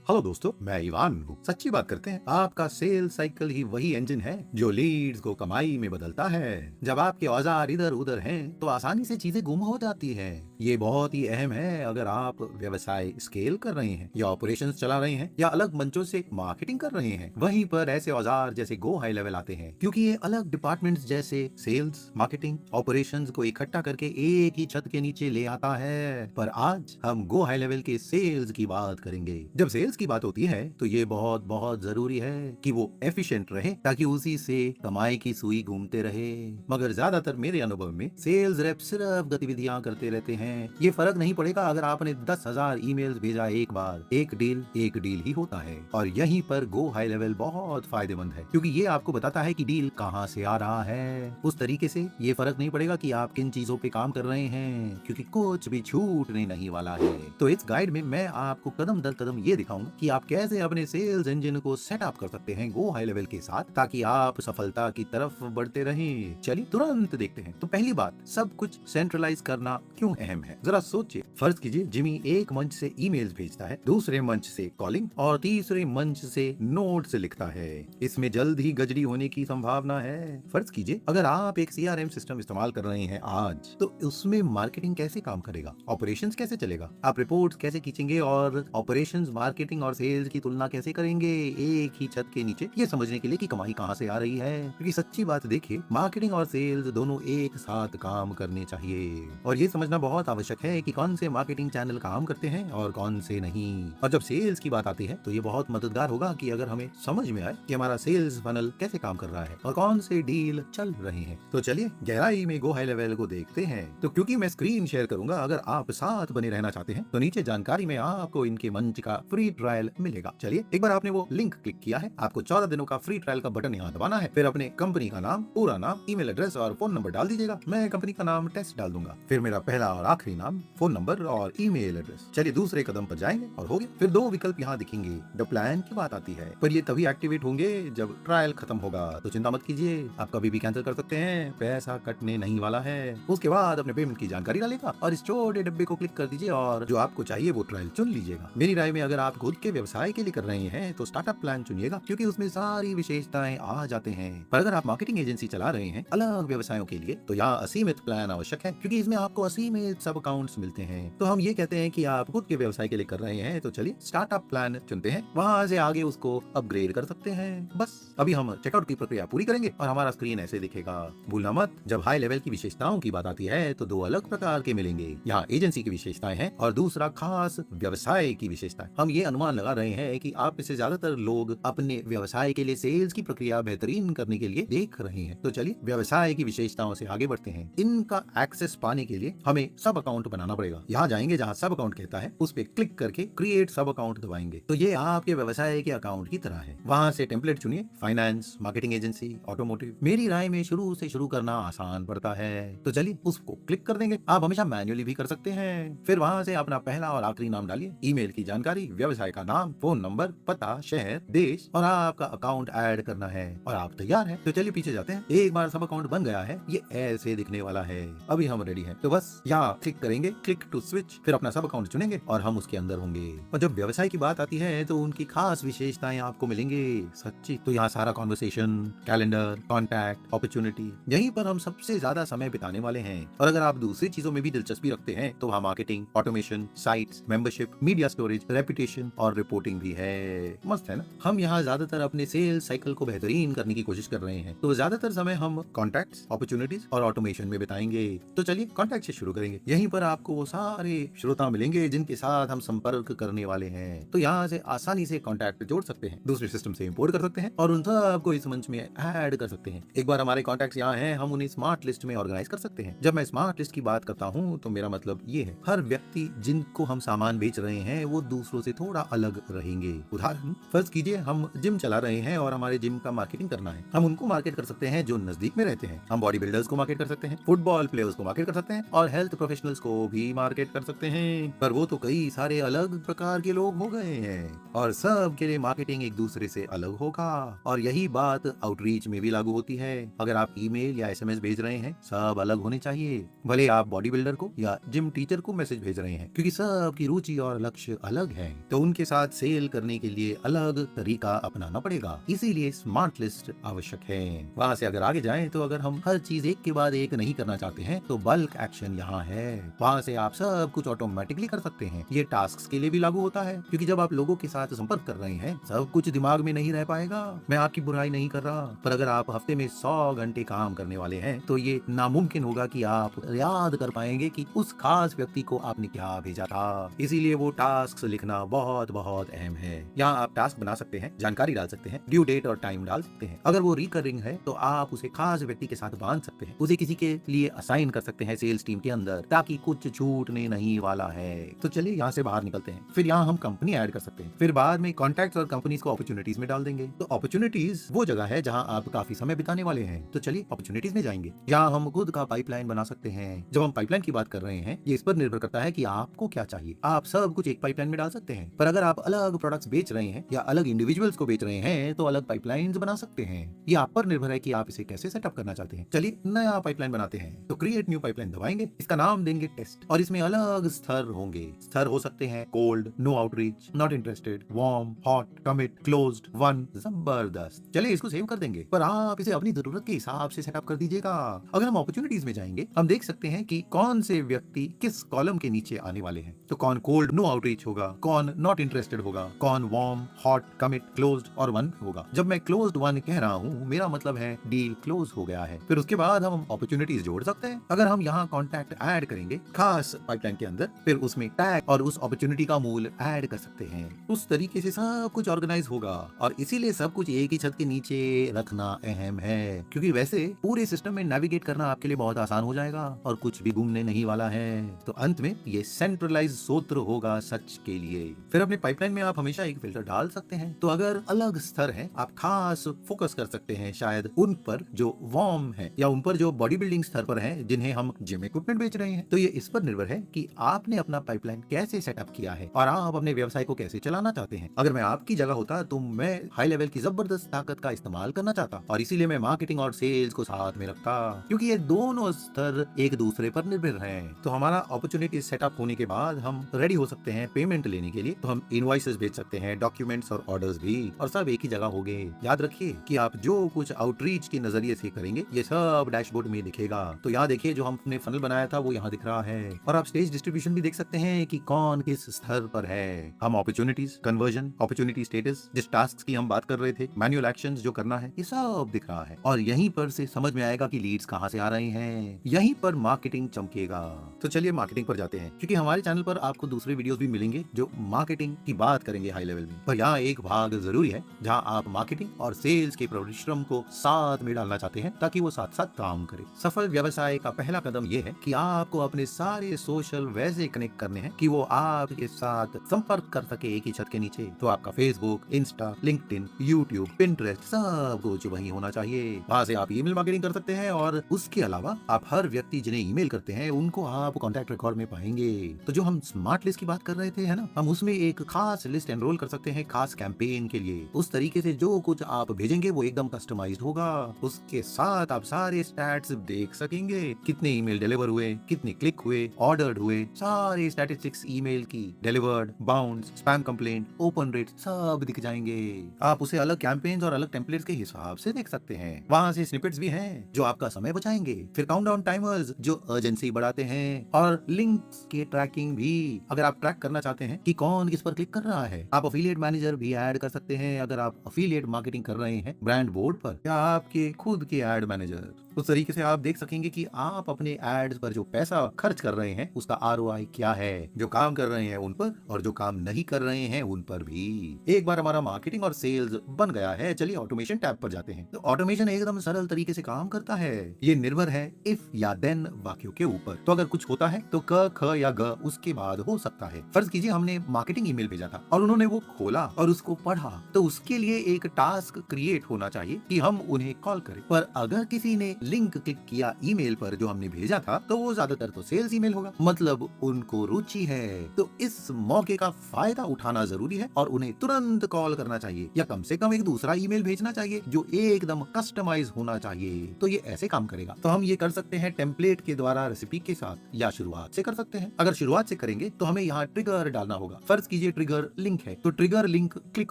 Hello दोस्तों, मैं Ivan हूँ। सच्ची बात करते हैं, आपका सेल साइकिल ही वही इंजन है जो लीड्स को कमाई में बदलता है। जब आपके औजार इधर उधर हैं, तो आसानी से चीजें गुम हो जाती है। ये बहुत ही अहम है अगर आप व्यवसाय स्केल कर रहे हैं या ऑपरेशंस चला रहे हैं या अलग मंचों से मार्केटिंग कर रहे हैं। वहीं पर ऐसे औजार जैसे गो हाई लेवल आते हैं, क्योंकि ये अलग डिपार्टमेंट्स जैसे सेल्स, मार्केटिंग, ऑपरेशंस को इकट्ठा करके एक ही छत के नीचे ले आता है। पर आज हम गो हाई लेवल के सेल्स की बात करेंगे। जब सेल्स की बात होती है तो ये बहुत बहुत जरूरी है कि वो एफिशिएंट रहे, ताकि उसी से कमाई की सुई घूमते रहे। मगर ज्यादातर मेरे अनुभव में सेल्स रेप सिर्फ गतिविधियां करते रहते हैं। ये फर्क नहीं पड़ेगा अगर आपने 10,000 ईमेल्स भेजा एक बार, एक डील ही होता है। और यहीं पर गो हाई लेवल बहुत फायदेमंद है, क्योंकि ये आपको बताता है कि डील कहाँ से आ रहा है। उस तरीके से ये फर्क नहीं पड़ेगा कि आप किन चीजों पे काम कर रहे हैं, क्योंकि कुछ भी छूटने नहीं वाला है। तो इस गाइड में मैं आपको कदम दर कदम ये दिखाऊंगा कि आप कैसे अपने सेल्स इंजन को सेटअप कर सकते हैं गो हाई लेवल के साथ, ताकि आप सफलता की तरफ बढ़ते रहें। चलिए तुरंत देखते हैं। तो पहली बात, सब कुछ सेंट्रलाइज करना क्यों अहम है, जरा सोचिए। फर्ज कीजिए जिमी एक मंच से ईमेल्स भेजता है, दूसरे मंच से कॉलिंग और तीसरे मंच से नोट्स लिखता है। इसमें जल्द ही गजडी होने की संभावना है। फर्ज कीजिए अगर आप एक सीआरएम सिस्टम इस्तेमाल कर रहे हैं आज, तो उसमें मार्केटिंग कैसे काम करेगा, ऑपरेशंस कैसे चलेगा, आप रिपोर्ट्स कैसे खींचेंगे और ऑपरेशंस, मार्केटिंग और सेल्स की तुलना कैसे करेंगे एक ही छत के नीचे, ये समझने के लिए कि कमाई कहां से आ रही है। क्योंकि सच्ची बात देखिए, मार्केटिंग और सेल्स दोनों एक साथ काम करने चाहिए, और ये समझना बहुत आवश्यक है कि कौन से मार्केटिंग चैनल काम करते हैं और कौन से नहीं। और जब सेल्स की बात आती है तो ये बहुत मददगार होगा कि अगर हमें समझ में आए कि हमारा सेल्स फनल कैसे काम कर रहा है और कौन से डील चल रहे हैं। तो चलिए गहराई में गो हाई लेवल को देखते हैं। तो क्योंकि मैं स्क्रीन शेयर करूंगा, अगर आप साथ बने रहना चाहते हैं तो नीचे जानकारी में आपको इनके मंच का फ्री ट्रायल मिलेगा। चलिए, एक बार आपने वो लिंक क्लिक किया है, आपको 14 दिनों का फ्री ट्रायल का बटन यहाँ दबाना है। फिर अपने कंपनी का नाम, पूरा नाम, ईमेल एड्रेस और फोन नंबर डाल दीजिएगा। मैं कंपनी का नाम टेस्ट डाल दूंगा, फिर मेरा पहला और आखिरी नाम, फोन नंबर और ईमेल एड्रेस। चलिए दूसरे कदम पर जाएंगे और हो गया। फिर दो विकल्प यहाँ दिखेंगे। द प्लान की बात आती है, पर ये तभी एक्टिवेट होंगे जब ट्रायल खत्म होगा। तो चिंता मत कीजिए, आप कभी भी कैंसिल कर सकते हैं, पैसा कटने नहीं वाला है। उसके बाद अपने पेमेंट की जानकारी डालेगा और इस छोटे डब्बे को क्लिक कर दीजिए और जो आपको चाहिए वो ट्रायल चुन लीजिएगा। मेरी राय में अगर आप खुद के व्यवसाय के लिए कर रहे हैं तो स्टार्टअप प्लान चुनिएगा, क्योंकि उसमें सारी विशेषताएं आ जाते हैं। पर अगर आप मार्केटिंग एजेंसी चला रहे हैं अलग व्यवसायों के लिए, तो यहाँ असीमित प्लान आवश्यक है, क्योंकि इसमें आपको असीमित सब अकाउंट्स मिलते हैं। तो हम ये कहते हैं कि आप खुद के व्यवसाय के लिए कर रहे हैं, तो चलिए स्टार्टअप प्लान चुनते हैं, वहां से आगे उसको अपग्रेड कर सकते हैं। बस अभी हम चेकआउट की प्रक्रिया पूरी करेंगे और हमारा स्क्रीन ऐसे दिखेगा। भूलना मत, जब हाई लेवल की विशेषताओं की बात आती है तो दो अलग प्रकार के मिलेंगे। यहाँ एजेंसी की विशेषताएं हैं और दूसरा खास व्यवसाय की विशेषताएं। हम ये अनुमान लगा रहे हैं कि आप में से ज्यादातर लोग अपने व्यवसाय के लिए सेल्स की प्रक्रिया बेहतरीन करने के लिए देख रहे हैं। तो चलिए व्यवसाय की विशेषताओं से आगे बढ़ते हैं। इनका एक्सेस पाने के लिए हमें सब अकाउंट बनाना पड़ेगा। यहाँ जाएंगे जहाँ सब अकाउंट कहता है, उस पर क्लिक करके क्रिएट सब अकाउंट दबाएंगे। तो ये आपके व्यवसाय के अकाउंट की तरह है। वहां से टेम्पलेट चुनिए, फाइनेंस, मार्केटिंग एजेंसी, ऑटोमोटिव। मेरी राय में शुरू से शुरू करना आसान पड़ता है, तो चलिए उसको क्लिक कर देंगे। आप हमेशा मैन्युअली भी कर सकते हैं। फिर वहां से अपना पहला और आखिरी नाम डालिए, ईमेल की जानकारी, व्यवसाय का नाम, फोन नंबर, पता, शहर, देश और आपका अकाउंट ऐड करना है और आप तैयार हैं। तो चलिए पीछे जाते हैं। एक बार सब अकाउंट बन गया है, ये ऐसे दिखने वाला है। अभी हम रेडी हैं, तो बस यहाँ क्लिक करेंगे, क्लिक टू स्विच, फिर अपना सब अकाउंट चुनेंगे और हम उसके अंदर होंगे। और जब व्यवसाय की बात आती है तो उनकी खास विशेषताएं आपको मिलेंगे। सच्ची तो यहाँ सारा कॉन्वर्सेशन, कैलेंडर, कॉन्टैक्ट, अपॉर्चुनिटी, यहीं पर हम सबसे ज्यादा समय बिताने वाले हैं। और अगर आप दूसरी चीजों में भी दिलचस्पी रखते हैं तो वहाँ marketing, automation, sites, membership, media storage, reputation और रिपोर्टिंग भी है। मस्त है ना। हम यहाँ ज्यादातर अपने सेल्स साइकिल को बेहतरीन करने की कोशिश कर रहे हैं, तो ज्यादातर समय हम कॉन्टैक्ट्स, अपॉर्चुनिटीज और ऑटोमेशन में बिताएंगे। तो चलिए कॉन्टैक्ट से शुरू करेंगे। यहीं पर आपको वो सारे श्रोता मिलेंगे जिनके साथ हम संपर्क करने वाले हैं। तो यहाँ से आसानी से कॉन्टैक्ट जोड़ सकते हैं, दूसरे सिस्टम से इंपोर्ट कर सकते हैं और उन सबको इस मंच में ऐड कर सकते हैं। एक बार हमारे कॉन्टैक्ट्स यहाँ हैं, हम उन्हें स्मार्ट लिस्ट में ऑर्गेनाइज कर सकते हैं। जब मैं स्मार्ट लिस्ट की बात करता हूँ तो मेरा मतलब ये है, हर व्यक्ति जिनको हम सामान बेच रहे हैं वो दूसरों से थोड़ा अलग रहेंगे। उदाहरण फर्ज कीजिए हम जिम चला रहे हैं और हमारे जिम का मार्केटिंग करना है। हम उनको मार्केट कर सकते हैं जो नजदीक में रहते हैं। हम बॉडी बिल्डर्स को मार्केट कर सकते हैं, फुटबॉल प्लेयर्स को मार्केट कर सकते हैं और हेल्थ प्रोफेशनल्स को भी मार्केट कर सकते हैं। पर वो तो कई सारे अलग प्रकार के लोग हो गए हैं और सब के लिए मार्केटिंग एक दूसरे से अलग होगा। और यही बात आउटरीच में भी लागू होती है। अगर आप ईमेल या एसएमएस भेज रहे हैं, सब अलग होने चाहिए। भले आप बॉडी बिल्डर को या जिम टीचर को मैसेज भेज रहे हैं, क्योंकि सबकी रुचि और लक्ष्य अलग है। तो उनके उनके साथ सेल करने के लिए अलग तरीका अपनाना पड़ेगा, इसीलिए स्मार्ट लिस्ट आवश्यक है। वहाँ से अगर आगे जाएं तो अगर हम हर चीज एक के बाद एक नहीं करना चाहते हैं तो बल्क एक्शन यहाँ है। वहाँ से आप सब कुछ ऑटोमेटिकली कर सकते हैं। ये टास्क के लिए भी लागू होता है, क्योंकि जब आप लोगों के साथ संपर्क कर रहे हैं सब कुछ दिमाग में नहीं रह पाएगा। मैं आपकी बुराई नहीं कर रहा, पर अगर आप हफ्ते में 100 घंटे काम करने वाले हैं तो ये नामुमकिन होगा कि आप याद कर पाएंगे कि उस खास व्यक्ति को आपने क्या भेजा था। इसीलिए वो टास्क लिखना बहुत बहुत अहम है। यहाँ आप टास्क बना सकते हैं, जानकारी डाल सकते हैं, ड्यू डेट और टाइम डाल सकते हैं। अगर वो रिकरिंग है तो आप उसे खास व्यक्ति के साथ बांध सकते हैं, उसे किसी के लिए असाइन कर सकते हैं सेल्स टीम के अंदर, ताकि कुछ छूटने नहीं वाला है। तो चलिए यहाँ से बाहर निकलते हैं। फिर यहाँ हम कंपनी ऐड कर सकते हैं, फिर बाद में कॉन्टैक्ट्स और कंपनीज को अपॉर्चुनिटीज में डाल देंगे। तो अपॉर्चुनिटीज वो जगह है जहाँ आप काफी समय बिताने वाले हैं। तो चलिए अपॉर्चुनिटीज में जाएंगे। यहाँ हम खुद का पाइपलाइन बना सकते हैं। जब हम पाइपलाइन की बात कर रहे हैं, ये इस पर निर्भर करता है कि आपको क्या चाहिए। आप सब कुछ एक पाइपलाइन में डाल सकते हैं, पर अगर आप अलग प्रोडक्ट्स बेच रहे हैं या अलग इंडिविजुअल्स को बेच रहे हैं तो अलग पाइपलाइंस बना सकते हैं। ये आप पर निर्भर है कि आप इसे कैसे सेटअप करना चाहते हैं। चलिए नया पाइपलाइन बनाते हैं। तो क्रिएट न्यू पाइपलाइन दबाएंगे, इसका नाम देंगे टेस्ट, और इसमें अलग स्तर होंगे। स्तर हो सकते हैं cold, no outreach, not interested, warm, hot, commit, closed, won. जबरदस्त। चलिए इसको सेव कर देंगे, पर आप इसे अपनी जरूरत के हिसाब से सेटअप कर दीजिएगा। अगर हम अपॉर्चुनिटीज में जाएंगे हम देख सकते हैं कि कौन से व्यक्ति किस कॉलम के नीचे आने वाले हैं। तो कौन कोल्ड, नो आउटरीच होगा, कौन नॉट इंटरेस्टेड होगा, कौन वार्म, हॉट, कमिट, क्लोज्ड और वन होगा। जब मैं क्लोज्ड वन कह रहा हूँ मेरा मतलब है डील क्लोज हो गया है। फिर उसके बाद हम अपॉर्चुनिटीज जोड़ सकते हैं। अगर हम यहाँ कॉन्टैक्ट ऐड करेंगे खास पाइपलाइन के अंदर, फिर उसमें टैग और उस अपॉर्चुनिटी का मूल्य ऐड कर सकते हैं। उस तरीके से सब कुछ ऑर्गेनाइज होगा, और इसीलिए सब कुछ एक ही छत के नीचे रखना अहम है, क्योंकि वैसे पूरे सिस्टम में नेविगेट करना आपके लिए बहुत आसान हो जाएगा और कुछ भी घूमने नहीं वाला है। तो अंत में ये सेंट्रलाइज सूत्र होगा सच के लिए। फिर अपने पाइपलाइन में आप हमेशा एक फिल्टर डाल सकते हैं। तो अगर अलग स्तर है आप खास फोकस कर सकते हैं शायद उन पर जो वार्म है या उन पर जो बॉडी बिल्डिंग स्तर पर है जिन्हें हम जिम इक्विपमेंट बेच रहे हैं। तो ये इस पर निर्भर है कि आपने अपना पाइपलाइन कैसे सेटअप किया है और आप अपने व्यवसाय को कैसे चलाना चाहते हैं। अगर मैं आपकी जगह होता तो मैं हाई लेवल की जबरदस्त ताकत का इस्तेमाल करना चाहता, और इसीलिए मैं मार्केटिंग और सेल्स को साथ में रखता, क्योंकि ये दोनों स्तर एक दूसरे पर निर्भर हैं। तो हमारा अपॉर्चुनिटी सेटअप होने के बाद हम रेडी हो सकते हैं पेमेंट लेने के लिए। तो हम इनवॉइसेस भेज सकते हैं, डॉक्यूमेंट्स और ऑर्डर्स भी, और सब एक ही जगह होंगे। याद रखिए कि आप जो कुछ आउटरीच के नजरिए से करेंगे ये सब डैशबोर्ड में दिखेगा। तो यहाँ देखिए जो हमने फनल बनाया था वो यहाँ दिख रहा है, और आप स्टेज डिस्ट्रीब्यूशन भी देख सकते हैं कि कौन किस स्तर पर है। हम अपॉर्चुनिटीज, कन्वर्जन, अपॉर्चुनिटी स्टेटस, जिस टास्क की हम बात कर रहे थे, मैनुअल एक्शंस जो करना है, ये सब दिख रहा है। और यहीं पर से समझ में आएगा कि लीड्स कहाँ से आ रहे हैं, यहीं पर मार्केटिंग चमकेगा। तो चलिए मार्केटिंग पर जाते हैं, क्योंकि हमारे चैनल पर आपको दूसरे वीडियोस भी मिलेंगे जो मार्केटिंग की बात करेंगे हाई लेवल में। पर यहाँ एक भाग जरूरी है जहाँ आप मार्केटिंग और सेल्स के परिश्रम को साथ में डालना चाहते हैं ताकि वो साथ साथ काम करे। सफल व्यवसाय का पहला कदम ये है कि आपको अपने सारे सोशल वैसे कनेक्ट करने हैं कि वो आपके साथ संपर्क कर सके एक ही छत के नीचे। तो आपका Facebook, Insta, LinkedIn, YouTube, Pinterest सब कुछ वही होना चाहिए। वहाँ से आप ईमेल मार्केटिंग कर सकते हैं, और उसके अलावा आप हर व्यक्ति जिन्हें ईमेल करते हैं उनको आप कॉन्टैक्ट रिकॉर्ड में पाएंगे। तो जो हम स्मार्ट लिस्ट की बात कर रहे थे है ना, हम उसमें एक खास लिस्ट एनरोल कर सकते हैं खास कैंपेन के लिए। उस तरीके से जो कुछ आप भेजेंगे वो एकदम कस्टमाइज्ड होगा। उसके साथ आप सारे स्टैट्स देख सकेंगे, कितने ईमेल डिलीवर हुए, कितने क्लिक हुए, ऑर्डर्ड हुए, सारे स्टैटिस्टिक्स ईमेल की, delivered, bounce, spam complaint, open rate सब दिख जाएंगे। आप उसे अलग कैंपेन्स और अलग टेम्पलेट्स के हिसाब से देख सकते हैं। वहाँ से स्निपेट्स भी हैं जो आपका समय बचाएंगे, फिर काउंटडाउन टाइमर्स जो अर्जेंसी बढ़ाते हैं, और लिंक्स के ट्रैकिंग भी। अगर आप ट्रैक करना चाहते हैं कि कौन किस पर क्लिक कर रहा है, आप अफिलिएट मैनेजर भी ऐड कर सकते हैं। अगर आप अफिलिएट मार्केटिंग कर रहे हैं ब्रांड बोर्ड पर या आपके खुद के एड मैनेजर, उस तरीके से आप देख सकेंगे कि आप अपने एड्स पर जो पैसा खर्च कर रहे हैं उसका ROI क्या है, जो काम कर रहे हैं उन पर और जो काम नहीं कर रहे हैं उन पर भी। एक बार हमारा मार्केटिंग और सेल्स बन गया है, चलिए ऑटोमेशन टैब पर जाते हैं। तो ऑटोमेशन एकदम सरल तरीके से काम करता है। ये निर्भर है इफ या देन वाक्यों के ऊपर। तो अगर कुछ होता है तो क, ख या ग उसके बाद हो सकता है। फर्ज कीजिए हमने मार्केटिंग ईमेल भेजा था और उन्होंने वो खोला और उसको पढ़ा, तो उसके लिए एक टास्क क्रिएट होना चाहिए कि हम उन्हें कॉल करें। पर अगर किसी ने लिंक क्लिक किया ईमेल पर जो हमने भेजा था, तो वो ज्यादातर तो सेल्स ईमेल होगा, मतलब उनको रुचि है। तो इस मौके का फायदा उठाना जरूरी है और उन्हें तुरंत कॉल करना चाहिए या कम से कम एक दूसरा ईमेल भेजना चाहिए जो एकदम कस्टमाइज होना चाहिए। तो ये ऐसे काम करेगा। तो हम ये कर सकते हैं टेम्पलेट के द्वारा रेसिपी के साथ, या शुरुआत से कर सकते हैं। अगर शुरुआत से करेंगे तो हमें यहाँ ट्रिगर डालना होगा। फर्ज कीजिए ट्रिगर लिंक है, तो ट्रिगर लिंक क्लिक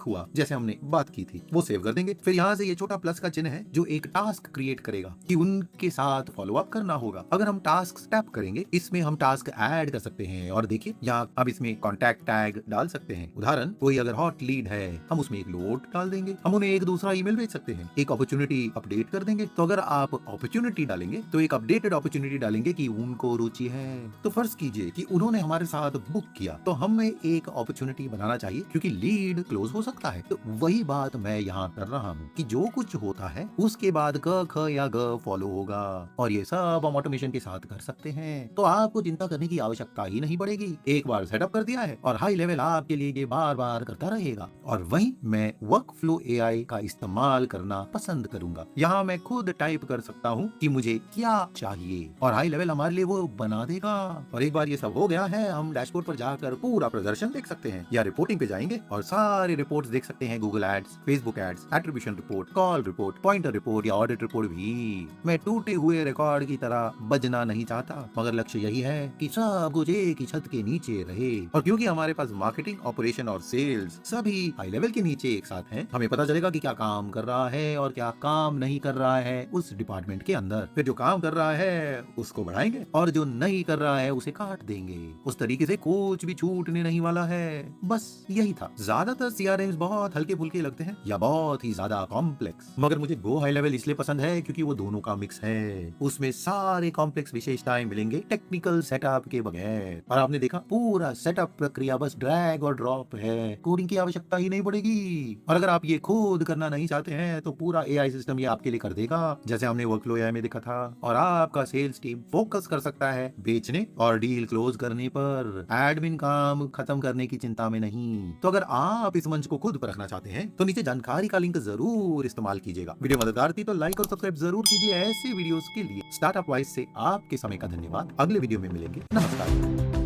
हुआ जैसे हमने बात की थी, वो सेव कर देंगे। फिर यहाँ से ये छोटा प्लस का चिन्ह है जो एक टास्क क्रिएट करेगा कि उनके साथ फॉलो अप करना होगा। अगर हम टास्क टैप करेंगे, इसमें हम टास्क ऐड कर सकते हैं और देखिए यहाँ अब इसमें कॉन्टैक्ट टैग डाल सकते हैं। उदाहरण, कोई अगर हॉट लीड है, हम उसमें एक नोट डाल देंगे। हम उन्हें एक दूसरा ईमेल भेज सकते हैं, एक अपॉर्चुनिटी अपडेट कर देंगे। तो अगर आप अपॉर्चुनिटी डालेंगे तो एक अपडेटेड अपॉर्चुनिटी डालेंगे कि उनको रुचि है। तो फर्ज कीजिए कि उन्होंने हमारे साथ बुक किया, तो हमें एक अपॉर्चुनिटी बनाना चाहिए क्योंकि लीड क्लोज हो सकता है। तो वही बात मैं यहाँ कर रहा हूँ कि जो कुछ होता है उसके बाद क ख या ग फॉलो होगा, और ये सब हम ऑटोमेशन के साथ कर सकते हैं। तो आपको चिंता करने की आवश्यकता ही नहीं पड़ेगी। एक बार सेटअप कर दिया है और हाई लेवल आपके लिए ये बार बार करता रहेगा। और वहीं मैं वर्कफ्लो एआई का इस्तेमाल करना पसंद करूंगा। यहाँ मैं खुद टाइप कर सकता हूँ कि मुझे क्या चाहिए और हाई लेवल हमारे लिए वो बना देगा। और एक बार ये सब हो गया है, हम डैशबोर्ड पर जाकर पूरा प्रदर्शन देख सकते हैं या रिपोर्टिंग पे जाएंगे और सारे रिपोर्ट्स देख सकते हैं। Google ads, Facebook ads, attribution report, call report, pointer report या ऑडिट रिपोर्ट भी। मैं टूटे हुए रिकॉर्ड की तरह बजना नहीं चाहता, मगर लक्ष्य यही है कि सब कुछ एक ही छत के नीचे रहे। और क्योंकि हमारे पास मार्केटिंग, ऑपरेशन और सेल्स सभी हाई लेवल के नीचे एक साथ हैं, हमें पता चलेगा कि क्या काम कर रहा है और क्या काम नहीं कर रहा है उस डिपार्टमेंट के अंदर। फिर जो काम कर रहा है उसको बढ़ाएंगे और जो नहीं कर रहा है उसे काट देंगे। उस तरीके से कुछ भी छूटने नहीं वाला है। बस यही था। ज्यादातर सीआरएम्स बहुत हल्के फुल्के लगते हैं या बहुत ही ज्यादा कॉम्प्लेक्स, मगर मुझे गो हाई लेवल इसलिए पसंद है क्योंकि वो दोनों का मिक्स है। उसमें सारे कॉम्प्लेक्स विशेषताएं मिलेंगे टेक्निकल सेटअप के बगैर। और आपने देखा पूरा सेटअप प्रक्रिया बस ड्रैग और ड्रॉप है, कोडिंग की आवश्यकता ही नहीं पड़ेगी। और अगर आप ये खुद करना नहीं चाहते हैं तो पूरा एआई सिस्टम ये आपके लिए कर देगा, जैसे हमने वर्कफ्लो एआई में देखा था। और आपका सेल्स टीम फोकस कर सकता है बेचने और डील क्लोज करने पर, एडमिन काम खत्म करने की चिंता में नहीं। तो अगर आप इस मंच को खुद परखना चाहते हैं तो नीचे जानकारी का लिंक जरूर इस्तेमाल कीजिएगा। वीडियो मददगार थी तो लाइक और सब्सक्राइब जरूर कीजिए ऐसे वीडियोस के लिए। स्टार्टअप वाइज से आपके समय का धन्यवाद। अगले वीडियो में मिलेंगे। नमस्कार।